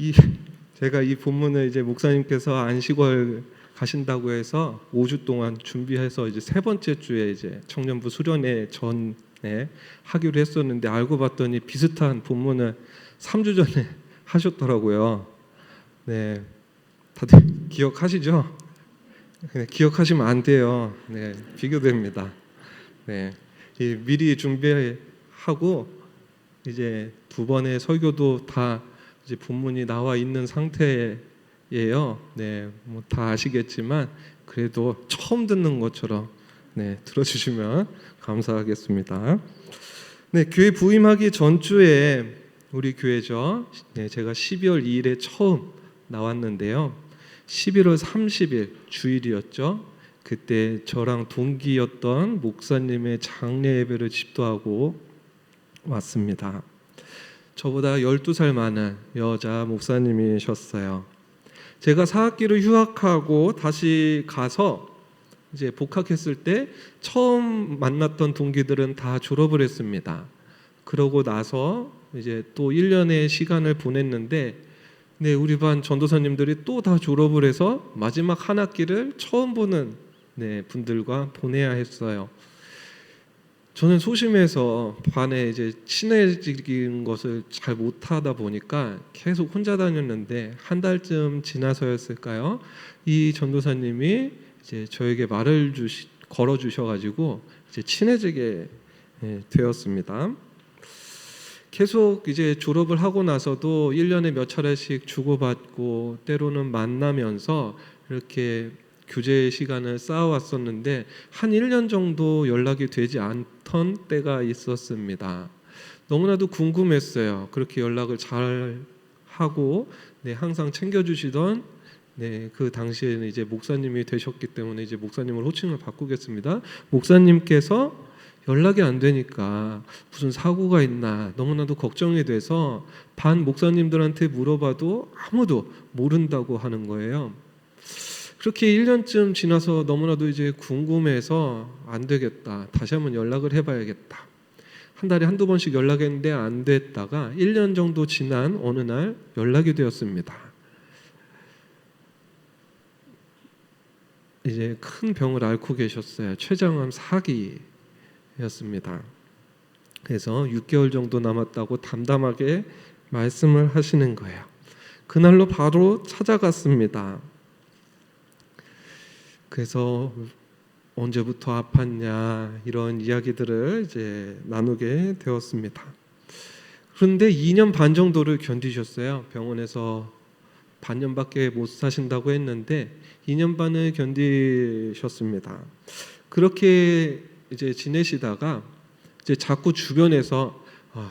이 제가 이 본문을 이제 목사님께서 안식월 가신다고 해서 5주 동안 준비해서 이제 세 번째 주에 이제 청년부 수련회 전에 하기로 했었는데 알고 봤더니 비슷한 본문을 3주 전에 하셨더라고요. 네, 다들 기억하시죠? 네, 기억하시면 안 돼요. 네, 비교됩니다. 네, 미리 준비하고 이제 두 번의 설교도 다 이제 본문이 나와 있는 상태예요. 네, 뭐 다 아시겠지만 그래도 처음 듣는 것처럼 네, 들어주시면 감사하겠습니다. 네, 교회 부임하기 전주에 우리 교회죠. 네, 제가 12월 2일에 처음 나왔는데요. 11월 30일 주일이었죠. 그때 저랑 동기였던 목사님의 장례 예배를 집도하고 왔습니다. 저보다 12살 많은 여자 목사님이셨어요. 제가 사학기를 휴학하고 다시 가서 이제 복학했을 때 처음 만났던 동기들은 다 졸업을 했습니다. 그러고 나서 이제 또 1년의 시간을 보냈는데 네, 우리 반 전도사님들이 또 다 졸업을 해서 마지막 한 학기를 처음 보는 네, 분들과 보내야 했어요. 저는 소심해서 반에 이제 친해지는 것을 잘 못하다 보니까 계속 혼자 다녔는데 한 달쯤 지나서였을까요? 이 전도사님이 이제 저에게 말을 걸어 주셔가지고 이제 친해지게 되었습니다. 계속 이제 졸업을 하고 나서도 1년에 몇 차례씩 주고받고 때로는 만나면서 이렇게 교제 시간을 쌓아왔었는데 한 1년 정도 연락이 되지 않던 때가 있었습니다. 너무나도 궁금했어요. 그렇게 연락을 잘 하고 네, 항상 챙겨주시던 네, 그 당시에는 이제 목사님이 되셨기 때문에 이제 목사님을 호칭을 바꾸겠습니다. 목사님께서 연락이 안 되니까 무슨 사고가 있나 너무나도 걱정이 돼서 반 목사님들한테 물어봐도 아무도 모른다고 하는 거예요. 그렇게 1년쯤 지나서 너무나도 이제 궁금해서 안 되겠다. 다시 한번 연락을 해봐야겠다. 한 달에 한두 번씩 연락했는데 안 됐다가 1년 정도 지난 어느 날 연락이 되었습니다. 이제 큰 병을 앓고 계셨어요. 췌장암 4기였습니다. 그래서 6개월 정도 남았다고 담담하게 말씀을 하시는 거예요. 그날로 바로 찾아갔습니다. 그래서 언제부터 아팠냐 이런 이야기들을 이제 나누게 되었습니다. 그런데 2년 반 정도를 견디셨어요. 병원에서 반년밖에 못 사신다고 했는데 2년 반을 견디셨습니다. 그렇게 이제 지내시다가 이제 자꾸 주변에서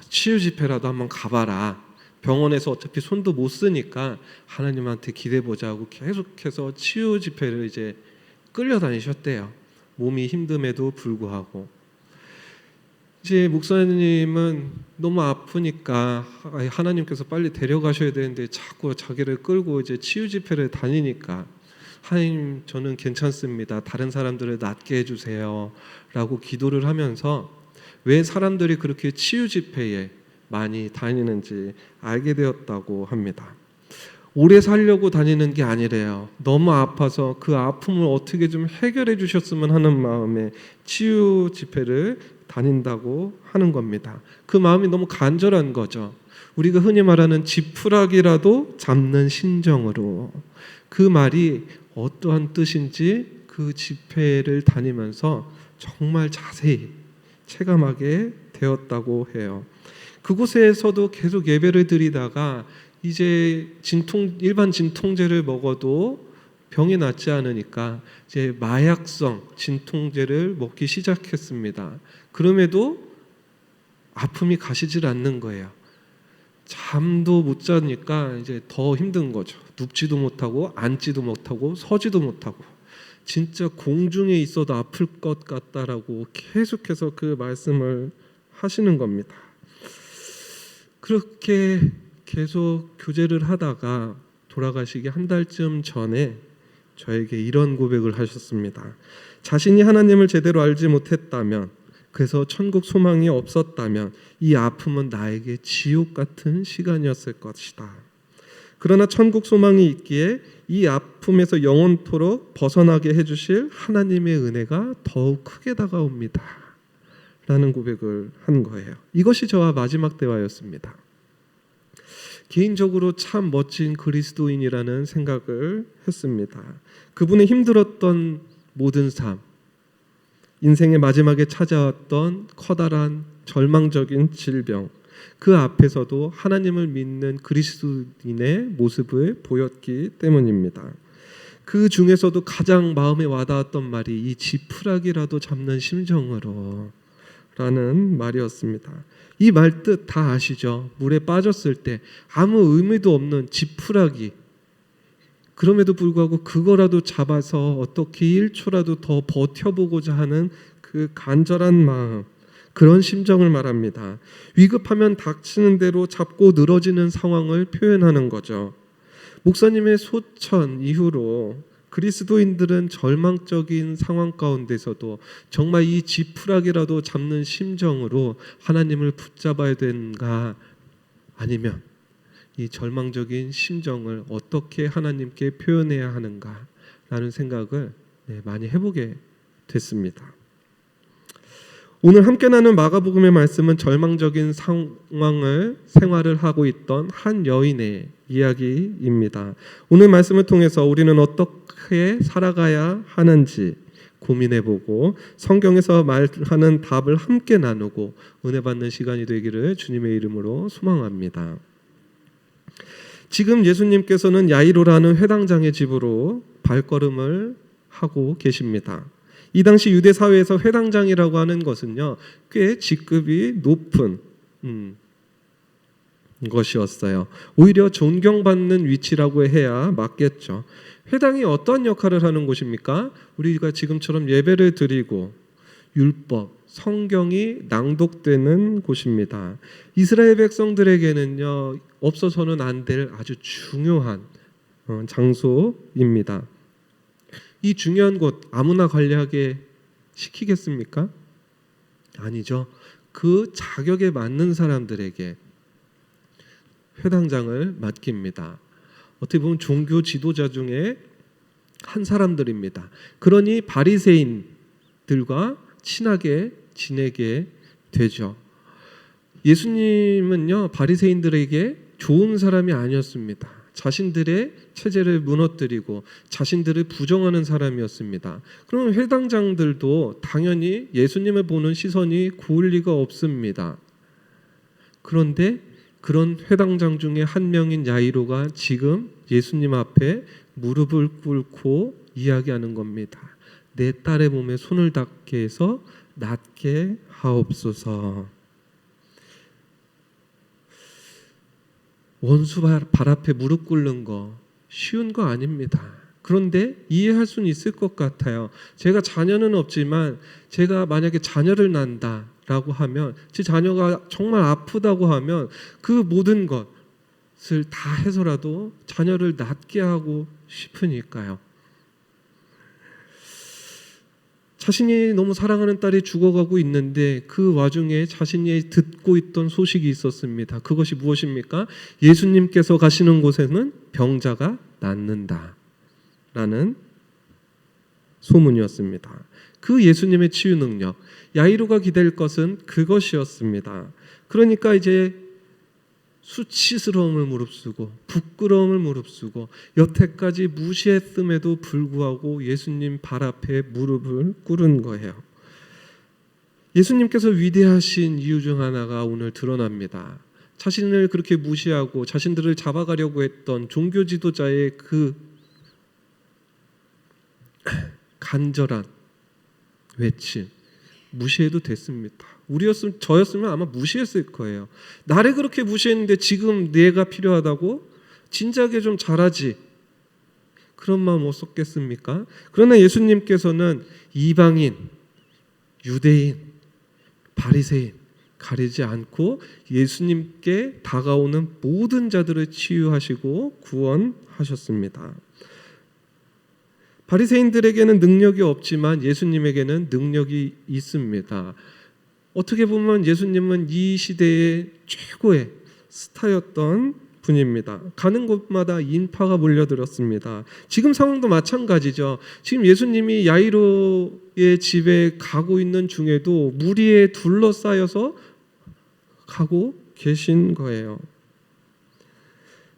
치유 집회라도 한번 가봐라. 병원에서 어차피 손도 못 쓰니까 하나님한테 기대보자고 계속해서 치유 집회를 이제 끌려다니셨대요. 몸이 힘듦에도 불구하고 이제 목사님은 너무 아프니까 하나님께서 빨리 데려가셔야 되는데 자꾸 자기를 끌고 이제 치유 집회를 다니니까 하나님 저는 괜찮습니다. 다른 사람들을 낫게 해주세요. 라고 기도를 하면서 왜 사람들이 그렇게 치유 집회에 많이 다니는지 알게 되었다고 합니다. 오래 살려고 다니는 게 아니래요. 너무 아파서 그 아픔을 어떻게 좀 해결해 주셨으면 하는 마음에 치유 집회를 다닌다고 하는 겁니다. 그 마음이 너무 간절한 거죠. 우리가 흔히 말하는 지푸라기라도 잡는 심정으로 그 말이 어떠한 뜻인지 그 집회를 다니면서 정말 자세히 체감하게 되었다고 해요. 그곳에서도 계속 예배를 드리다가 이제 일반 진통제를 먹어도 병이 낫지 않으니까 이제 마약성 진통제를 먹기 시작했습니다. 그럼에도 아픔이 가시질 않는 거예요. 잠도 못 자니까 이제 더 힘든 거죠. 눕지도 못하고 앉지도 못하고 서지도 못하고 진짜 공중에 있어도 아플 것 같다라고 계속해서 그 말씀을 하시는 겁니다. 그렇게 계속 교제를 하다가 돌아가시기 한 달쯤 전에 저에게 이런 고백을 하셨습니다. 자신이 하나님을 제대로 알지 못했다면, 그래서 천국 소망이 없었다면 이 아픔은 나에게 지옥 같은 시간이었을 것이다. 그러나 천국 소망이 있기에 이 아픔에서 영원토록 벗어나게 해주실 하나님의 은혜가 더욱 크게 다가옵니다 라는 고백을 한 거예요. 이것이 저와 마지막 대화였습니다. 개인적으로 참 멋진 그리스도인이라는 생각을 했습니다. 그분의 힘들었던 모든 삶, 인생의 마지막에 찾아왔던 커다란 절망적인 질병, 그 앞에서도 하나님을 믿는 그리스도인의 모습을 보였기 때문입니다. 그 중에서도 가장 마음에 와닿았던 말이 이 지푸라기라도 잡는 심정으로 라는 말이었습니다. 이 말 뜻 다 아시죠? 물에 빠졌을 때 아무 의미도 없는 지푸라기, 그럼에도 불구하고 그거라도 잡아서 어떻게 1초라도 더 버텨보고자 하는 그 간절한 마음, 그런 심정을 말합니다. 위급하면 닥치는 대로 잡고 늘어지는 상황을 표현하는 거죠. 목사님의 소천 이후로 그리스도인들은 절망적인 상황 가운데서도 정말 이 지푸라기라도 잡는 심정으로 하나님을 붙잡아야 되는가, 아니면 이 절망적인 심정을 어떻게 하나님께 표현해야 하는가 라는 생각을 많이 해보게 됐습니다. 오늘 함께 나눈 마가복음의 말씀은 절망적인 상황을 생활을 하고 있던 한 여인의 이야기입니다. 오늘 말씀을 통해서 우리는 어떻게 살아가야 하는지 고민해보고 성경에서 말하는 답을 함께 나누고 은혜 받는 시간이 되기를 주님의 이름으로 소망합니다. 지금 예수님께서는 야이로라는 회당장의 집으로 발걸음을 하고 계십니다. 이 당시 유대 사회에서 회당장이라고 하는 것은요, 꽤 직급이 높은 것이었어요. 오히려 존경받는 위치라고 해야 맞겠죠. 회당이 어떤 역할을 하는 곳입니까? 우리가 지금처럼 예배를 드리고 율법, 성경이 낭독되는 곳입니다. 이스라엘 백성들에게는요, 없어서는 안 될 아주 중요한 장소입니다. 이 중요한 곳 아무나 관리하게 시키겠습니까? 아니죠. 그 자격에 맞는 사람들에게 회당장을 맡깁니다. 어떻게 보면 종교 지도자 중에 한 사람들입니다. 그러니 바리새인들과 친하게 지내게 되죠. 예수님은요, 바리새인들에게 좋은 사람이 아니었습니다. 자신들의 체제를 무너뜨리고 자신들을 부정하는 사람이었습니다. 그럼 회당장들도 당연히 예수님을 보는 시선이 고울 리가 없습니다. 그런데 그런 회당장 중에 한 명인 야이로가 지금 예수님 앞에 무릎을 꿇고 이야기하는 겁니다. 내 딸의 몸에 손을 닿게 해서 낫게 하옵소서. 원수 발 앞에 무릎 꿇는 거 쉬운 거 아닙니다. 그런데 이해할 수는 있을 것 같아요. 제가 자녀는 없지만 제가 만약에 자녀를 낳는다라고 하면, 제 자녀가 정말 아프다고 하면 그 모든 것을 다 해서라도 자녀를 낫게 하고 싶으니까요. 자신이 너무 사랑하는 딸이 죽어가고 있는데 그 와중에 자신이 듣고 있던 소식이 있었습니다. 그것이 무엇입니까? 예수님께서 가시는 곳에는 병자가 낫는다 라는 소문이었습니다. 그 예수님의 치유 능력, 야이로가 기댈 것은 그것이었습니다. 그러니까 이제 수치스러움을 무릅쓰고 부끄러움을 무릅쓰고 여태까지 무시했음에도 불구하고 예수님 발 앞에 무릎을 꿇은 거예요. 예수님께서 위대하신 이유 중 하나가 오늘 드러납니다. 자신을 그렇게 무시하고 자신들을 잡아가려고 했던 종교 지도자의 그 간절한 외침, 무시해도 됐습니다. 저였으면 아마 무시했을 거예요. 나를 그렇게 무시했는데 지금 내가 필요하다고? 진작에 좀 잘하지. 그런 마음 없었겠습니까? 그러나 예수님께서는 이방인, 유대인, 바리새인 가리지 않고 예수님께 다가오는 모든 자들을 치유하시고 구원하셨습니다. 바리새인들에게는 능력이 없지만 예수님에게는 능력이 있습니다. 어떻게 보면 예수님은 이 시대의 최고의 스타였던 분입니다. 가는 곳마다 인파가 몰려들었습니다. 지금 상황도 마찬가지죠. 지금 예수님이 야이로의 집에 가고 있는 중에도 무리에 둘러싸여서 가고 계신 거예요.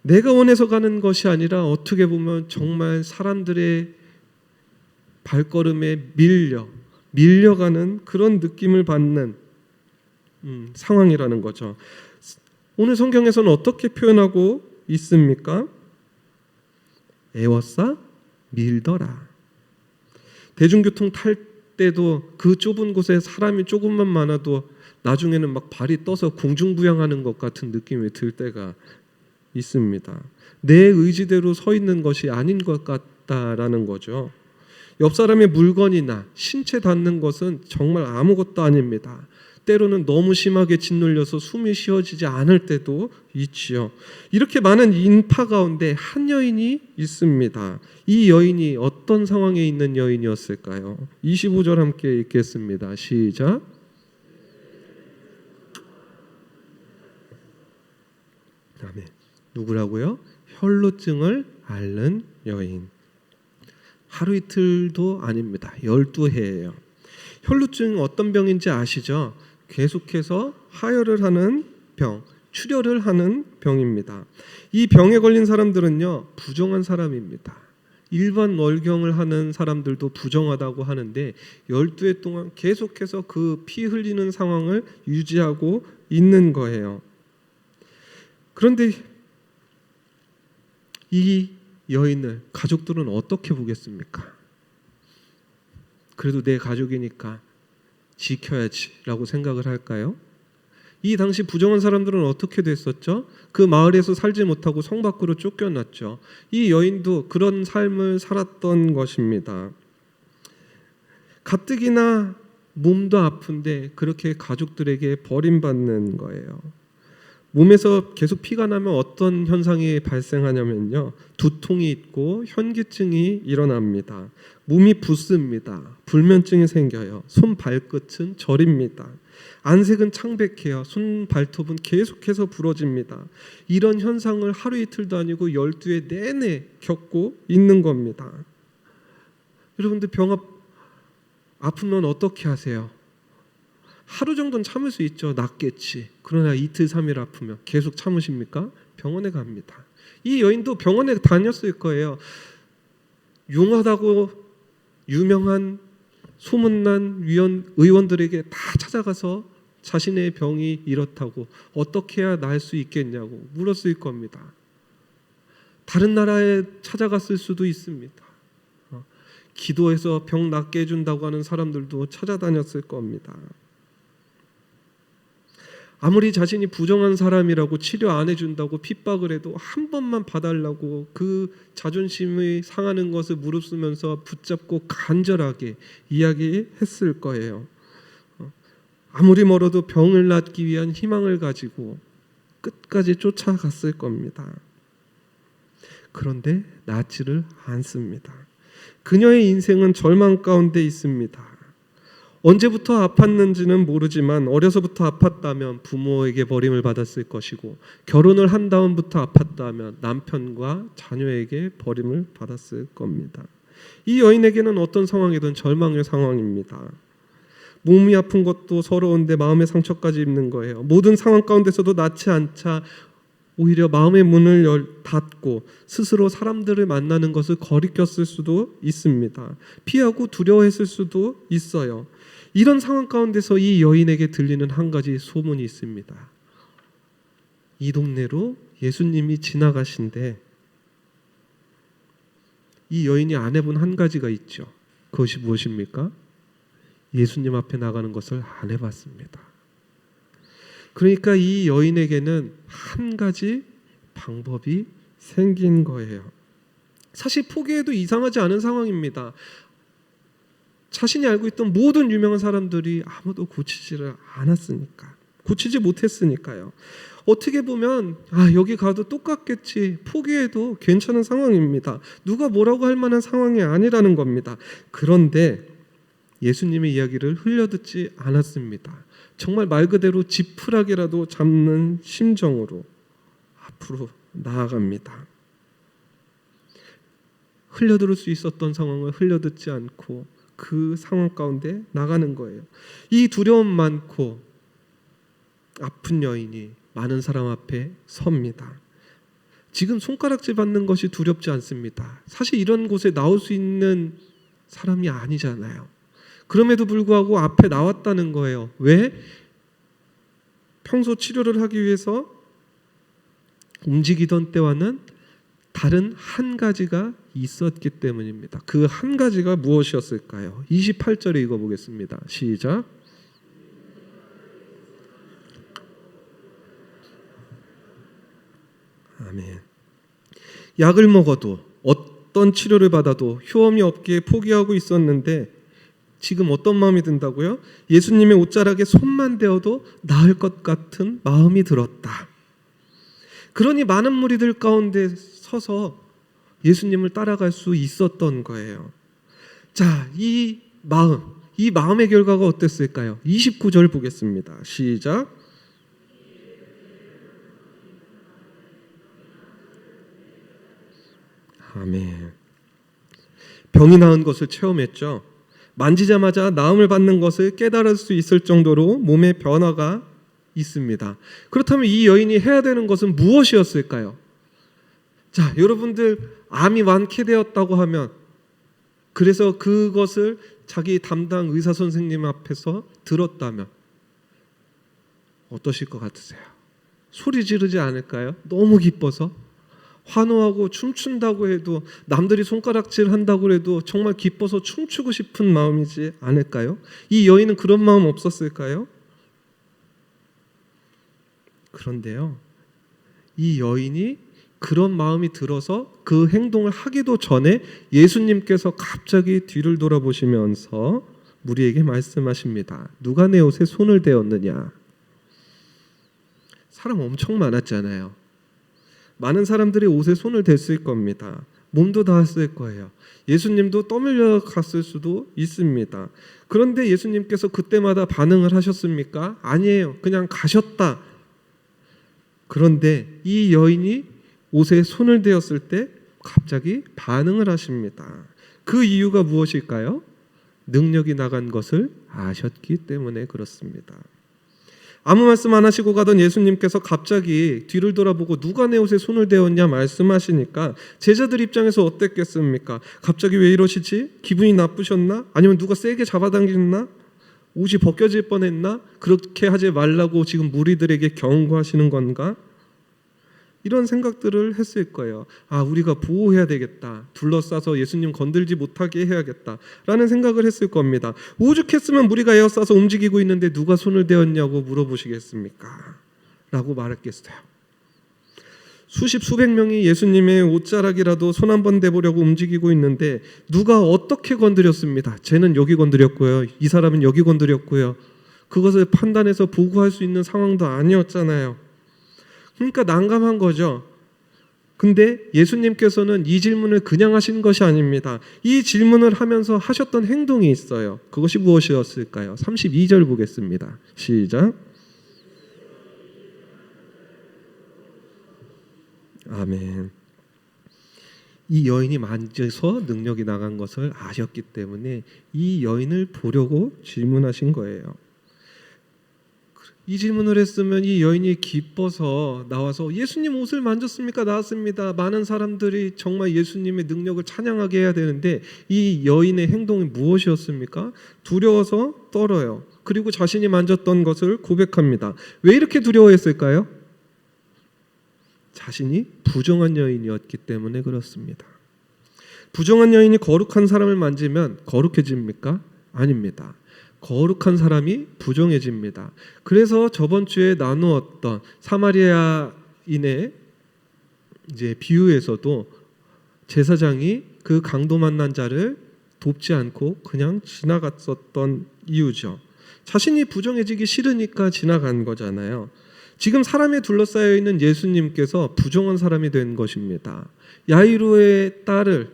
내가 원해서 가는 것이 아니라 어떻게 보면 정말 사람들의 발걸음에 밀려가는 그런 느낌을 받는 상황이라는 거죠. 오늘 성경에서는 어떻게 표현하고 있습니까? 애워싸 밀더라. 대중교통 탈 때도 그 좁은 곳에 사람이 조금만 많아도 나중에는 막 발이 떠서 궁중부양하는 것 같은 느낌이 들 때가 있습니다. 내 의지대로 서 있는 것이 아닌 것 같다라는 거죠. 옆 사람의 물건이나 신체 닿는 것은 정말 아무것도 아닙니다. 때로는 너무 심하게 짓눌려서 숨이 쉬어지지 않을 때도 있지요. 이렇게 많은 인파 가운데 한 여인이 있습니다. 이 여인이 어떤 상황에 있는 여인이었을까요? 25절 함께 읽겠습니다. 시작. 아멘. 누구라고요? 혈루증을 앓는 여인. 하루 이틀도 아닙니다. 12해예요. 혈루증은 어떤 병인지 아시죠? 계속해서 하혈을 하는 병, 출혈을 하는 병입니다. 이 병에 걸린 사람들은요, 부정한 사람입니다. 일반 월경을 하는 사람들도 부정하다고 하는데 12해 동안 계속해서 그 피 흘리는 상황을 유지하고 있는 거예요. 그런데 이 여인을 가족들은 어떻게 보겠습니까? 그래도 내 가족이니까 지켜야지라고 생각을 할까요? 이 당시 부정한 사람들은 어떻게 됐었죠? 그 마을에서 살지 못하고 성 밖으로 쫓겨났죠. 이 여인도 그런 삶을 살았던 것입니다. 가뜩이나 몸도 아픈데 그렇게 가족들에게 버림받는 거예요. 몸에서 계속 피가 나면 어떤 현상이 발생하냐면요, 두통이 있고 현기증이 일어납니다. 몸이 붓습니다. 불면증이 생겨요. 손 발끝은 저립니다. 안색은 창백해요. 손 발톱은 계속해서 부러집니다. 이런 현상을 하루 이틀도 아니고 12해 내내 겪고 있는 겁니다. 여러분들 아프면 어떻게 하세요? 하루 정도는 참을 수 있죠. 낫겠지. 그러나 이틀 3일 아프면 계속 참으십니까? 병원에 갑니다. 이 여인도 병원에 다녔을 거예요. 용하다고 유명한 소문난 의원들에게 다 찾아가서 자신의 병이 이렇다고 어떻게 해야 나을 수 있겠냐고 물었을 겁니다. 다른 나라에 찾아갔을 수도 있습니다. 기도해서 병 낫게 해준다고 하는 사람들도 찾아다녔을 겁니다. 아무리 자신이 부정한 사람이라고 치료 안 해준다고 핍박을 해도 한 번만 봐달라고 그 자존심이 상하는 것을 무릅쓰면서 붙잡고 간절하게 이야기했을 거예요. 아무리 멀어도 병을 낫기 위한 희망을 가지고 끝까지 쫓아갔을 겁니다. 그런데 낫지를 않습니다. 그녀의 인생은 절망 가운데 있습니다. 언제부터 아팠는지는 모르지만 어려서부터 아팠다면 부모에게 버림을 받았을 것이고, 결혼을 한 다음부터 아팠다면 남편과 자녀에게 버림을 받았을 겁니다. 이 여인에게는 어떤 상황이든 절망의 상황입니다. 몸이 아픈 것도 서러운데 마음의 상처까지 입는 거예요. 모든 상황 가운데서도 낫지 않자 오히려 마음의 문을 닫고 스스로 사람들을 만나는 것을 거리꼈을 수도 있습니다. 피하고 두려워했을 수도 있어요. 이런 상황 가운데서 이 여인에게 들리는 한 가지 소문이 있습니다. 이 동네로 예수님이 지나가신데 이 여인이 안 해본 한 가지가 있죠. 그것이 무엇입니까? 예수님 앞에 나가는 것을 안 해봤습니다. 그러니까 이 여인에게는 한 가지 방법이 생긴 거예요. 사실 포기해도 이상하지 않은 상황입니다. 자신이 알고 있던 모든 유명한 사람들이 아무도 고치지를 않았으니까, 고치지 못했으니까요. 어떻게 보면 여기 가도 똑같겠지, 포기해도 괜찮은 상황입니다. 누가 뭐라고 할 만한 상황이 아니라는 겁니다. 그런데 예수님의 이야기를 흘려듣지 않았습니다. 정말 말 그대로 지푸라기라도 잡는 심정으로 앞으로 나아갑니다. 흘려들을 수 있었던 상황을 흘려듣지 않고 그 상황 가운데 나가는 거예요. 이 두려움 많고 아픈 여인이 많은 사람 앞에 섭니다. 지금 손가락질 받는 것이 두렵지 않습니다. 사실 이런 곳에 나올 수 있는 사람이 아니잖아요. 그럼에도 불구하고 앞에 나왔다는 거예요. 왜? 평소 치료를 하기 위해서 움직이던 때와는 다른 한 가지가 있었기 때문입니다. 그 한 가지가 무엇이었을까요? 28절에 읽어보겠습니다. 시작. 아멘. 약을 먹어도 어떤 치료를 받아도 효험이 없기에 포기하고 있었는데 지금 어떤 마음이 든다고요? 예수님의 옷자락에 손만 대어도 나을 것 같은 마음이 들었다. 그러니 많은 무리들 가운데 서서 예수님을 따라갈 수 있었던 거예요. 자, 이 마음의 결과가 어땠을까요? 29절 보겠습니다. 시작. 아멘. 병이 나은 것을 체험했죠. 만지자마자 나음을 받는 것을 깨달을 수 있을 정도로 몸의 변화가 있습니다. 그렇다면 이 여인이 해야 되는 것은 무엇이었을까요? 자, 여러분들 암이 완쾌되었다고 하면 그래서 그것을 자기 담당 의사 선생님 앞에서 들었다면 어떠실 것 같으세요? 소리 지르지 않을까요? 너무 기뻐서 환호하고 춤춘다고 해도 남들이 손가락질 한다고 해도 정말 기뻐서 춤추고 싶은 마음이지 않을까요? 이 여인은 그런 마음 없었을까요? 그런데요, 이 여인이 그런 마음이 들어서 그 행동을 하기도 전에 예수님께서 갑자기 뒤를 돌아보시면서 무리에게 말씀하십니다. 누가 내 옷에 손을 대었느냐? 사람 엄청 많았잖아요. 많은 사람들이 옷에 손을 댔을 겁니다. 몸도 닿았을 거예요. 예수님도 떠밀려 갔을 수도 있습니다. 그런데 예수님께서 그때마다 반응을 하셨습니까? 아니에요. 그냥 가셨다. 그런데 이 여인이 옷에 손을 대었을 때 갑자기 반응을 하십니다. 그 이유가 무엇일까요? 능력이 나간 것을 아셨기 때문에 그렇습니다. 아무 말씀 안 하시고 가던 예수님께서 갑자기 뒤를 돌아보고 누가 내 옷에 손을 대었냐 말씀하시니까 제자들 입장에서 어땠겠습니까? 갑자기 왜 이러시지? 기분이 나쁘셨나? 아니면 누가 세게 잡아당겼나? 옷이 벗겨질 뻔했나? 그렇게 하지 말라고 지금 무리들에게 경고하시는 건가? 이런 생각들을 했을 거예요. 아, 우리가 보호해야 되겠다. 둘러싸서 예수님 건들지 못하게 해야겠다. 라는 생각을 했을 겁니다. 오죽했으면 무리가 에워싸서 움직이고 있는데 누가 손을 대었냐고 물어보시겠습니까? 라고 말했겠어요. 수십 수백 명이 예수님의 옷자락이라도 손 한번 대보려고 움직이고 있는데 누가 어떻게 건드렸습니다. 쟤는 여기 건드렸고요. 이 사람은 여기 건드렸고요. 그것을 판단해서 보고할 수 있는 상황도 아니었잖아요. 그러니까 난감한 거죠. 근데 예수님께서는 이 질문을 그냥 하신 것이 아닙니다. 이 질문을 하면서 하셨던 행동이 있어요. 그것이 무엇이었을까요? 32절 보겠습니다. 시작. 아멘. 이 여인이 만져서 능력이 나간 것을 아셨기 때문에 이 여인을 보려고 질문하신 거예요. 이 질문을 했으면 이 여인이 기뻐서 나와서 예수님 옷을 만졌습니까? 나왔습니다. 많은 사람들이 정말 예수님의 능력을 찬양하게 해야 되는데 이 여인의 행동이 무엇이었습니까? 두려워서 떨어요. 그리고 자신이 만졌던 것을 고백합니다. 왜 이렇게 두려워했을까요? 자신이 부정한 여인이었기 때문에 그렇습니다. 부정한 여인이 거룩한 사람을 만지면 거룩해집니까? 아닙니다. 거룩한 사람이 부정해집니다. 그래서 저번 주에 나누었던 사마리아인의 이제 비유에서도 제사장이 그 강도 만난 자를 돕지 않고 그냥 지나갔었던 이유죠. 자신이 부정해지기 싫으니까 지나간 거잖아요. 지금 사람에 둘러싸여 있는 예수님께서 부정한 사람이 된 것입니다. 야이로의 딸을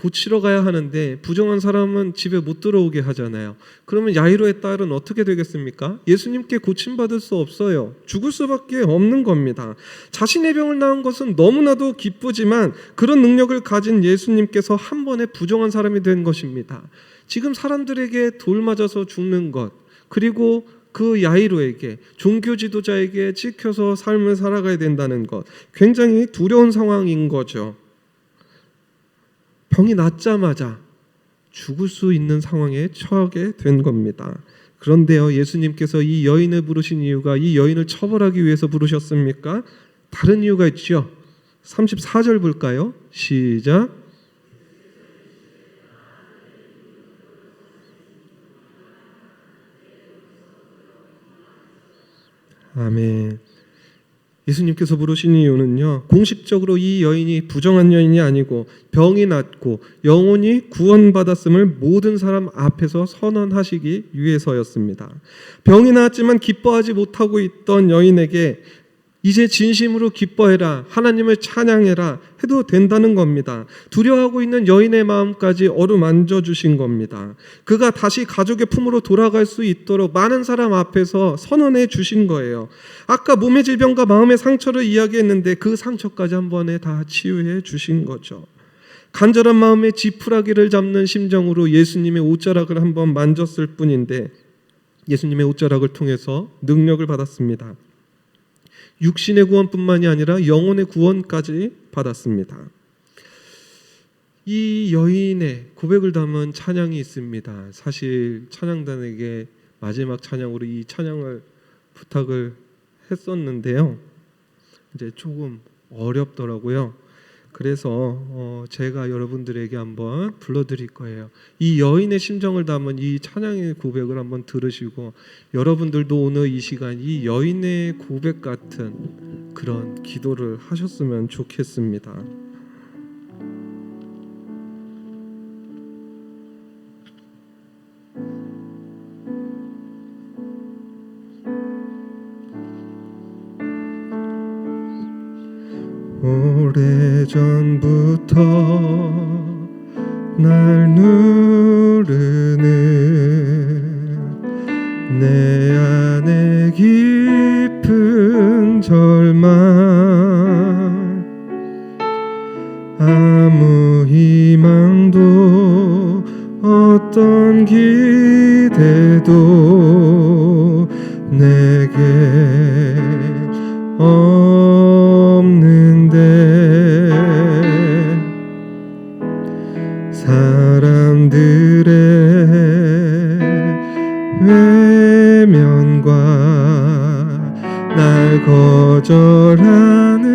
고치러 가야 하는데 부정한 사람은 집에 못 들어오게 하잖아요. 그러면 야이로의 딸은 어떻게 되겠습니까? 예수님께 고침받을 수 없어요. 죽을 수밖에 없는 겁니다. 자신의 병을 나은 것은 너무나도 기쁘지만 그런 능력을 가진 예수님께서 한 번에 부정한 사람이 된 것입니다. 지금 사람들에게 돌 맞아서 죽는 것, 그리고 그 야이로에게, 종교 지도자에게 찍혀서 삶을 살아가야 된다는 것, 굉장히 두려운 상황인 거죠. 병이 낫자마자 죽을 수 있는 상황에 처하게 된 겁니다. 그런데요, 예수님께서 이 여인을 부르신 이유가 이 여인을 처벌하기 위해서 부르셨습니까? 다른 이유가 있죠. 34절 볼까요? 시작. 아멘. 예수님께서 부르신 이유는요, 공식적으로 이 여인이 부정한 여인이 아니고 병이 낫고 영혼이 구원받았음을 모든 사람 앞에서 선언하시기 위해서였습니다. 병이 나았지만 기뻐하지 못하고 있던 여인에게 이제 진심으로 기뻐해라, 하나님을 찬양해라 해도 된다는 겁니다. 두려워하고 있는 여인의 마음까지 어루만져 주신 겁니다. 그가 다시 가족의 품으로 돌아갈 수 있도록 많은 사람 앞에서 선언해 주신 거예요. 아까 몸의 질병과 마음의 상처를 이야기했는데 그 상처까지 한 번에 다 치유해 주신 거죠. 간절한 마음에 지푸라기를 잡는 심정으로 예수님의 옷자락을 한번 만졌을 뿐인데 예수님의 옷자락을 통해서 능력을 받았습니다. 육신의 구원뿐만이 아니라 영혼의 구원까지 받았습니다. 이 여인의 고백을 담은 찬양이 있습니다. 사실 찬양단에게 마지막 찬양으로 이 찬양을 부탁을 했었는데요. 이제 조금 어렵더라고요. 그래서 제가 여러분들에게 한번 불러드릴 거예요. 이 여인의 심정을 담은 이 찬양의 고백을 한번 들으시고 여러분들도 오늘 이 시간 이 여인의 고백 같은 그런 기도를 하셨으면 좋겠습니다. 오래전부터 날 누르는 내 안에 깊은 절망, 아무 희망도 어떤 기대도 내게 없는데 사람들의 외면과 날 거절하는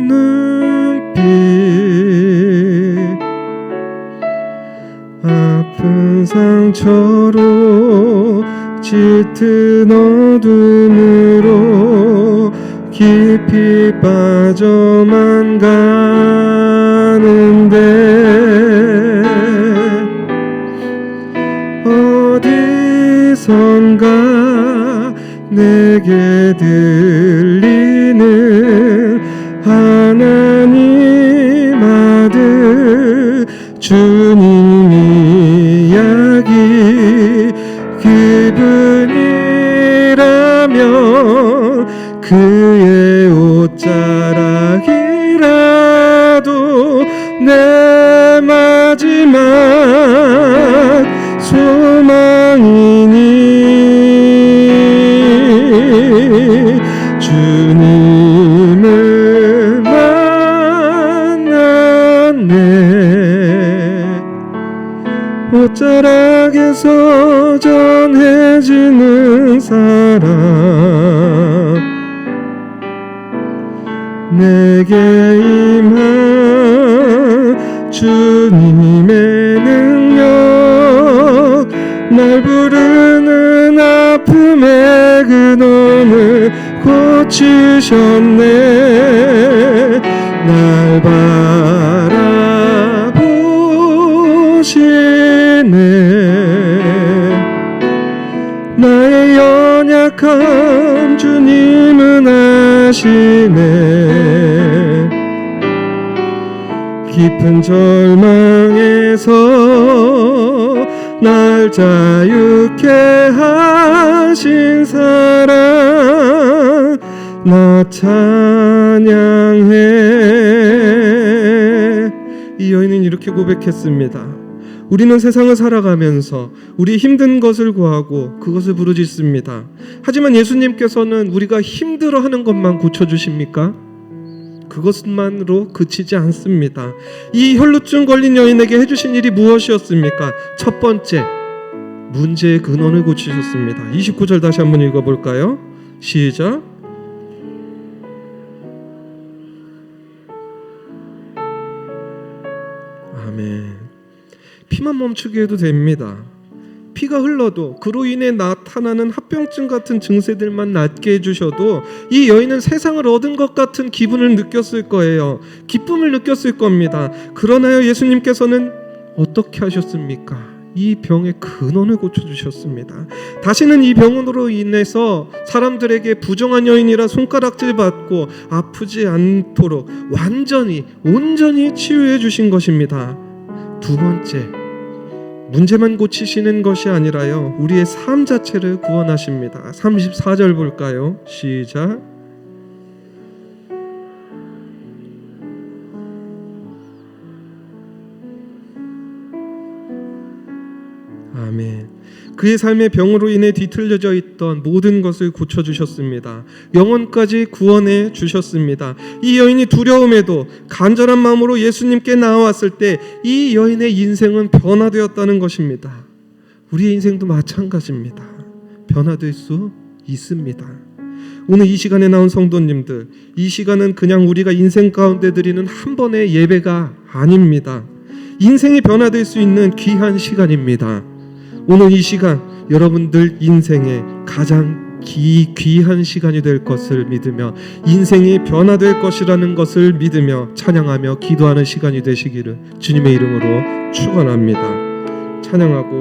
눈빛, 아픈 상처로 짙은 어둠으로 깊이 빠져만 가는데 어디선가 내게 들리는 하나님 아들 주님 이야기, 그분이라면 그의 옷자락이라도 내 마지막 소망이니 주님을 만났네. 옷자락에서 전해지는 사랑, 내게 임한 주님의 능력, 날 부르는 아픔의 근원을 고치셨네. 날 바라보시네. 나의 연약함 주님은 아시네. 깊은 절망에서 날 자유케 하신 사랑 나 찬양해. 이 여인은 이렇게 고백했습니다. 우리는 세상을 살아가면서 우리 힘든 것을 구하고 그것을 부르짖습니다. 하지만 예수님께서는 우리가 힘들어하는 것만 고쳐주십니까? 그것만으로 그치지 않습니다. 이 혈루증 걸린 여인에게 해주신 일이 무엇이었습니까? 첫 번째, 문제의 근원을 고치셨습니다. 29절 다시 한번 읽어볼까요? 시작. 아멘. 피만 멈추게 해도 됩니다. 피가 흘러도 그로 인해 나타나는 합병증 같은 증세들만 낫게 해주셔도 이 여인은 세상을 얻은 것 같은 기분을 느꼈을 거예요. 기쁨을 느꼈을 겁니다. 그러나요, 예수님께서는 어떻게 하셨습니까? 이 병의 근원을 고쳐주셨습니다. 다시는 이 병으로 인해서 사람들에게 부정한 여인이라 손가락질 받고 아프지 않도록 온전히 치유해 주신 것입니다. 두 번째, 문제만 고치시는 것이 아니라요, 우리의 삶 자체를 구원하십니다. 34절 볼까요? 시작. 아멘. 그의 삶의 병으로 인해 뒤틀려져 있던 모든 것을 고쳐주셨습니다. 영혼까지 구원해 주셨습니다. 이 여인이 두려움에도 간절한 마음으로 예수님께 나아왔을 때 이 여인의 인생은 변화되었다는 것입니다. 우리의 인생도 마찬가지입니다. 변화될 수 있습니다. 오늘 이 시간에 나온 성도님들, 이 시간은 그냥 우리가 인생 가운데 드리는 한 번의 예배가 아닙니다. 인생이 변화될 수 있는 귀한 시간입니다. 오늘 이 시간 여러분들 인생의 가장 귀한 시간이 될 것을 믿으며 인생이 변화될 것이라는 것을 믿으며 찬양하며 기도하는 시간이 되시기를 주님의 이름으로 축원합니다. 찬양하고